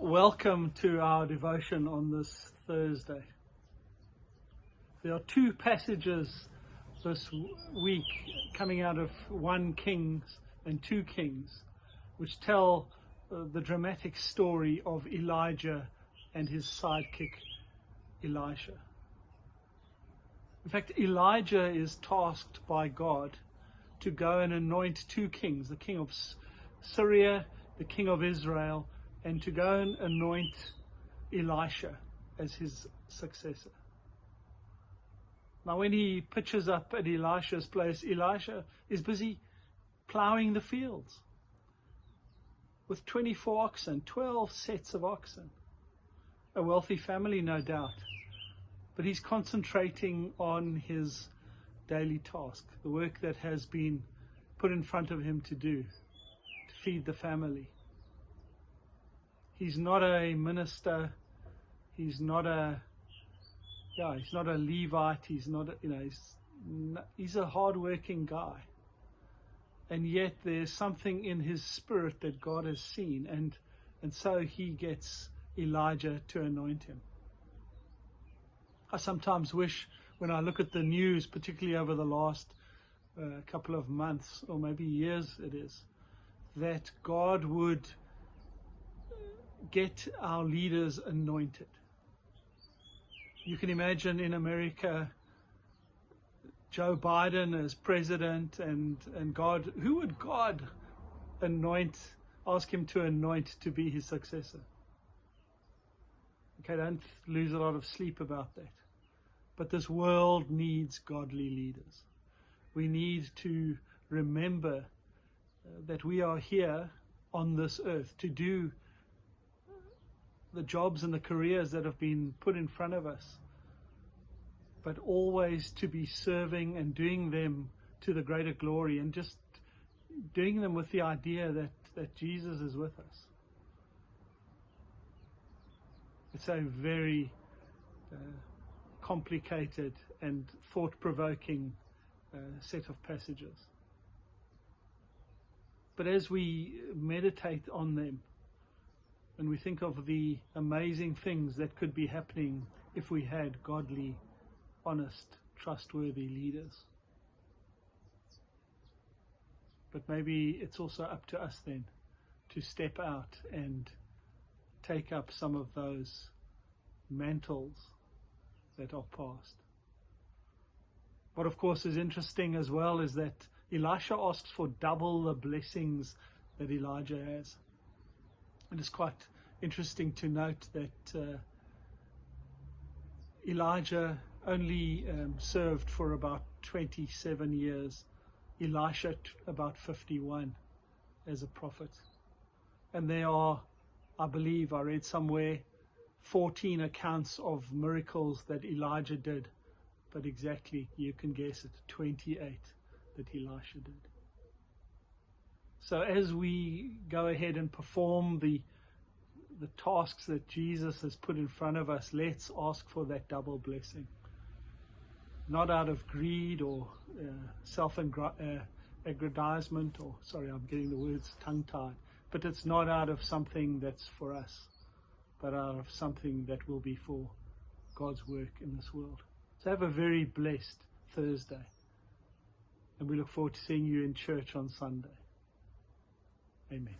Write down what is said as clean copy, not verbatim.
Welcome to our devotion on this Thursday. There are two passages this week coming out of 1 Kings and 2 Kings, which tell the dramatic story of Elijah and his sidekick Elisha. In fact, Elijah is tasked by God to go and anoint 2 kings, the king of Syria, the king of Israel, and to go and anoint Elisha as his successor. Now, when he pitches up at Elisha's place, Elisha is busy plowing the fields with 24 oxen, 12 sets of oxen. A wealthy family, no doubt. But he's concentrating on his daily task, the work that has been put in front of him to do, to feed the family. He's not a minister. He's not a Levite. He's a hard-working guy. And yet there's something in his spirit that God has seen, and so he gets Elijah to anoint him. I sometimes wish, when I look at the news, particularly over the last couple of months, or maybe years it is, that God would get our leaders anointed. You can imagine in America, Joe Biden as president, and God, who would God ask him to anoint to be his successor? Okay, don't lose a lot of sleep about that. But this world needs godly leaders. We need to remember that we are here on this earth to do the jobs and the careers that have been put in front of us, but always to be serving and doing them to the greater glory, and just doing them with the idea that Jesus is with us. It's a very complicated and thought-provoking set of passages. But as we meditate on them, and we think of the amazing things that could be happening if we had godly, honest, trustworthy leaders. But maybe it's also up to us then to step out and take up some of those mantles that are past. What of course is interesting as well is that Elisha asks for double the blessings that Elijah has. And it's quite interesting to note that Elijah only served for about 27 years, Elisha about 51 as a prophet. And there are, I believe, I read somewhere, 14 accounts of miracles that Elijah did, but exactly, you can guess it, 28 that Elisha did. So as we go ahead and perform the tasks that Jesus has put in front of us, let's ask for that double blessing. Not out of greed or self-aggrandizement, or, sorry, I'm getting the words tongue-tied, but it's not out of something that's for us, but out of something that will be for God's work in this world. So have a very blessed Thursday, and we look forward to seeing you in church on Sunday. Amen.